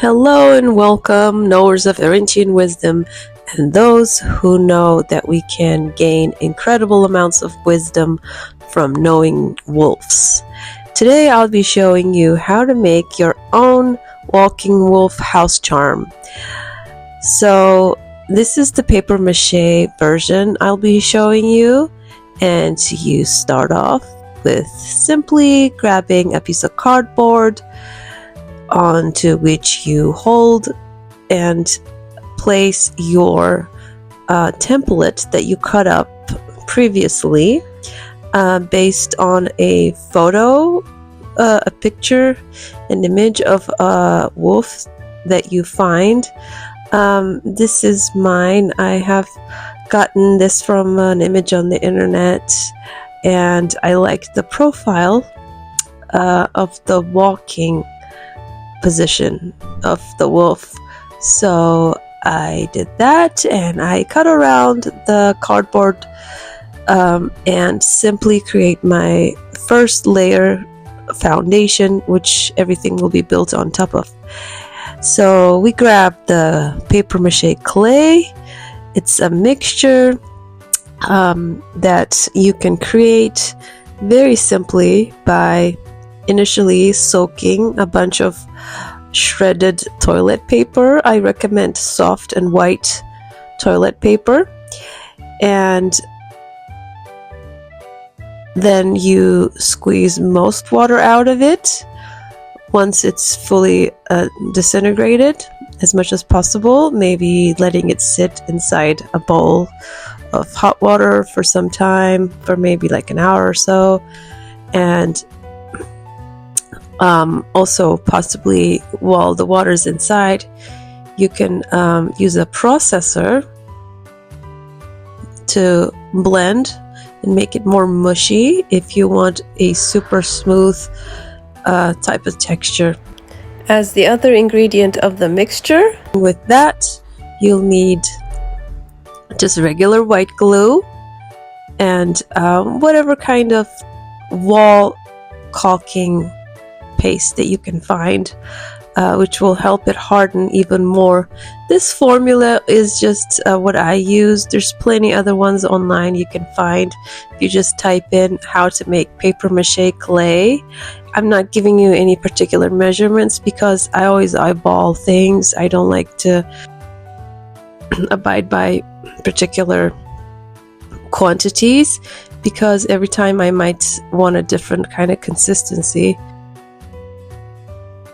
Hello and welcome, knowers of Arentian wisdom, and those who know that we can gain incredible amounts of wisdom from knowing wolves. Today I'll be showing you how to make your own walking wolf house charm. So this is the paper mache version I'll be showing you, and you start off with simply grabbing a piece of cardboard onto which you hold and place your template that you cut up previously based on a photo, a picture, an image of a wolf that you find. This is mine. I have gotten this from an image on the internet, and I like the profile of the walking position of the wolf, so I did that and I cut around the cardboard and simply create my first layer foundation, which everything will be built on top of. So we grabbed the paper mache clay. It's a mixture that you can create very simply by initially soaking a bunch of shredded toilet paper. I recommend soft and white toilet paper, and then you squeeze most water out of it once it's fully disintegrated as much as possible, maybe letting it sit inside a bowl of hot water for some time, for maybe like an hour or so, and also possibly while the water's inside, you can use a processor to blend and make it more mushy if you want a super smooth type of texture. As the other ingredient of the mixture, with that you'll need just regular white glue and whatever kind of wall caulking paste that you can find, which will help it harden even more. This formula is just what I use. There's plenty other ones online you can find if you just type in how to make paper mache clay. I'm not giving you any particular measurements because I always eyeball things. I don't like to abide by particular quantities because every time I might want a different kind of consistency.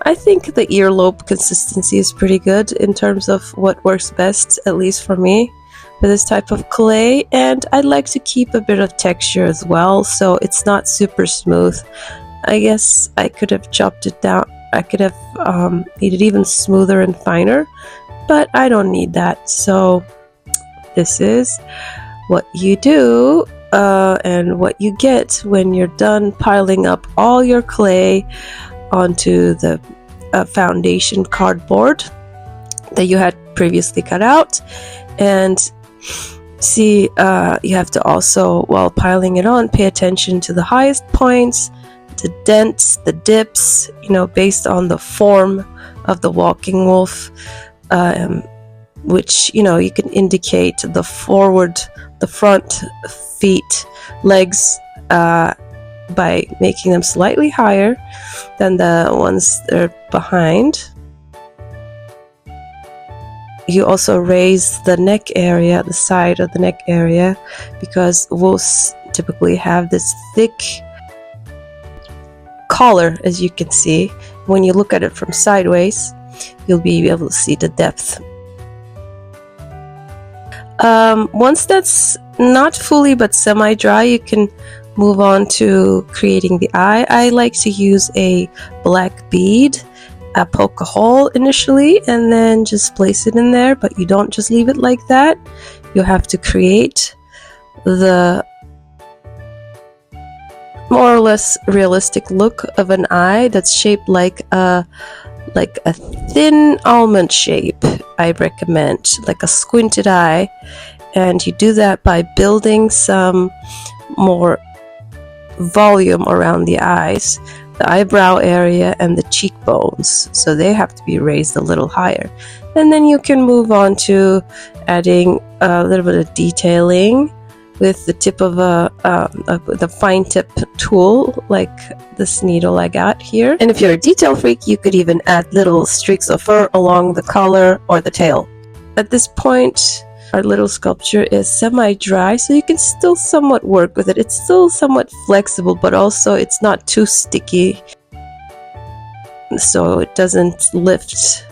I think the earlobe consistency is pretty good in terms of what works best, at least for me, for this type of clay. And I'd like to keep a bit of texture as well, so it's not super smooth. I guess I could have chopped it down. I could have made it even smoother and finer, but I don't need that. So this is what you do and what you get when you're done piling up all your clay onto the foundation cardboard that you had previously cut out. And see, you have to also, while piling it on, pay attention to the highest points, the dents, the dips, based on the form of the walking wolf, which you can indicate the front feet, legs, by making them slightly higher than the ones that are behind. You also raise the neck area, the side of the neck area, because wolves typically have this thick collar, as you can see. When you look at it from sideways, you'll be able to see the depth. Once that's not fully but semi-dry, you can move on to creating the eye. I like to use a black bead, poke a hole initially, and then just place it in there, but you don't just leave it like that. You have to create the more or less realistic look of an eye that's shaped like a thin almond shape. I recommend like a squinted eye, and you do that by building some more volume around the eyes the eyebrow area, and the cheekbones. So they have to be raised a little higher. And then you can move on to adding a little bit of detailing with the tip of the fine tip tool, like this needle I got here. And if you're a detail freak, you could even add little streaks of fur along the collar or the tail. At this point, our little sculpture is semi-dry, so you can still somewhat work with it. It's still somewhat flexible, but also it's not too sticky, so it doesn't lift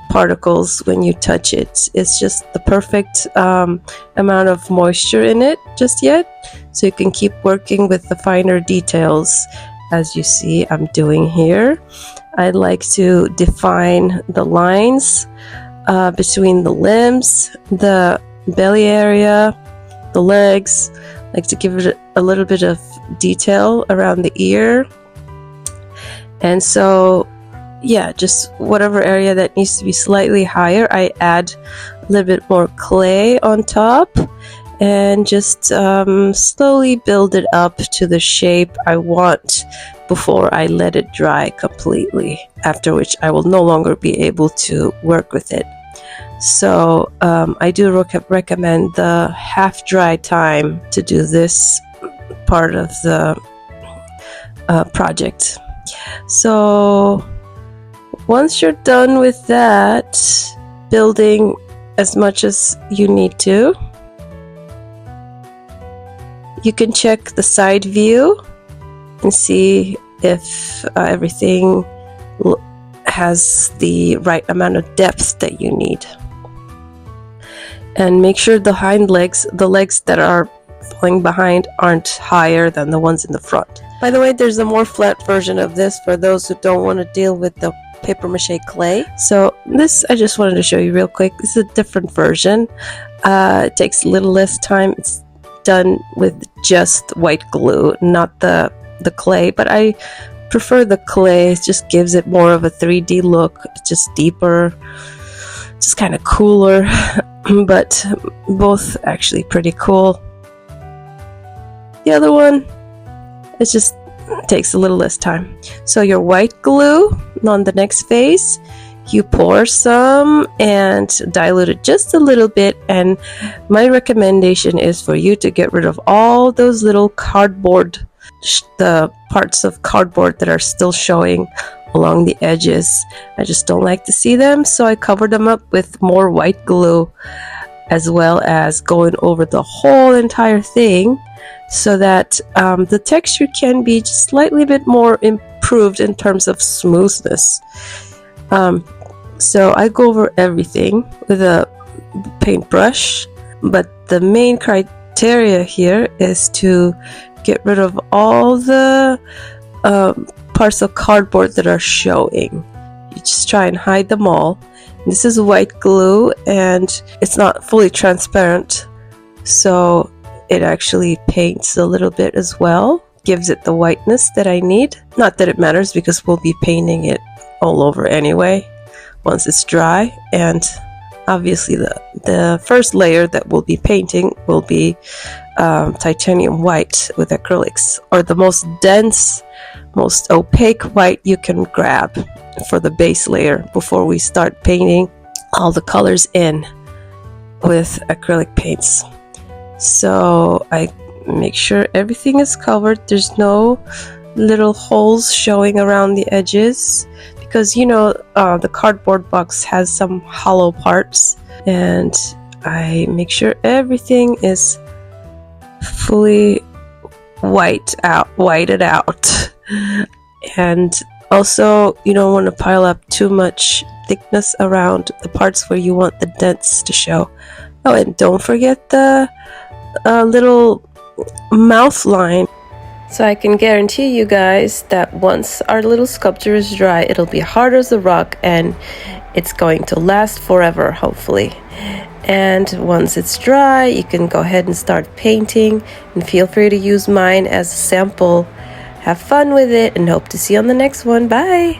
particles when you touch it. It's just the perfect amount of moisture in it just yet, so you can keep working with the finer details, as you see I'm doing here. I like to define the lines between the limbs, the belly area, the legs. I like to give it a little bit of detail around the ear. And so yeah, just whatever area that needs to be slightly higher, I add a little bit more clay on top and just slowly build it up to the shape I want before I let it dry completely, after which I will no longer be able to work with it. So I do recommend the half dry time to do this part of the project. So once you're done with that, building as much as you need to, you can check the side view and see if everything has the right amount of depth that you need. And make sure the hind legs, the legs that are falling behind, aren't higher than the ones in the front. By the way, there's a more flat version of this for those who don't want to deal with the paper mache clay. So this I just wanted to show you real quick. This is a different version. It takes a little less time. It's done with just white glue, not the clay, but I prefer the clay. It just gives it more of a 3D look. It's just deeper, just kind of cooler, but both actually pretty cool. The other one, it just takes a little less time. So your white glue on the next phase, you pour some and dilute it just a little bit, and my recommendation is for you to get rid of all those little cardboard, the parts of cardboard that are still showing along the edges. I just don't like to see them, so I cover them up with more white glue, as well as going over the whole entire thing, so that the texture can be just slightly bit more improved in terms of smoothness. So I go over everything with a paintbrush, but the main criteria here is to get rid of all the parts of cardboard that are showing. You just try and hide them all. This is white glue and it's not fully transparent, so it actually paints a little bit as well, gives it the whiteness that I need. Not that it matters, because we'll be painting it all over anyway once it's dry. And obviously the first layer that we'll be painting will be titanium white with acrylics, or the most dense, most opaque white you can grab for the base layer before we start painting all the colors in with acrylic paints. So I make sure everything is covered. There's no little holes showing around the edges, because you know the cardboard box has some hollow parts, and I make sure everything is fully whited out. And also, you don't want to pile up too much thickness around the parts where you want the dents to show. Oh, and don't forget the little mouth line. So I can guarantee you guys that once our little sculpture is dry, it'll be hard as a rock, and it's going to last forever, hopefully. And once it's dry, you can go ahead and start painting, and feel free to use mine as a sample. Have fun with it, and hope to see you on the next one. Bye!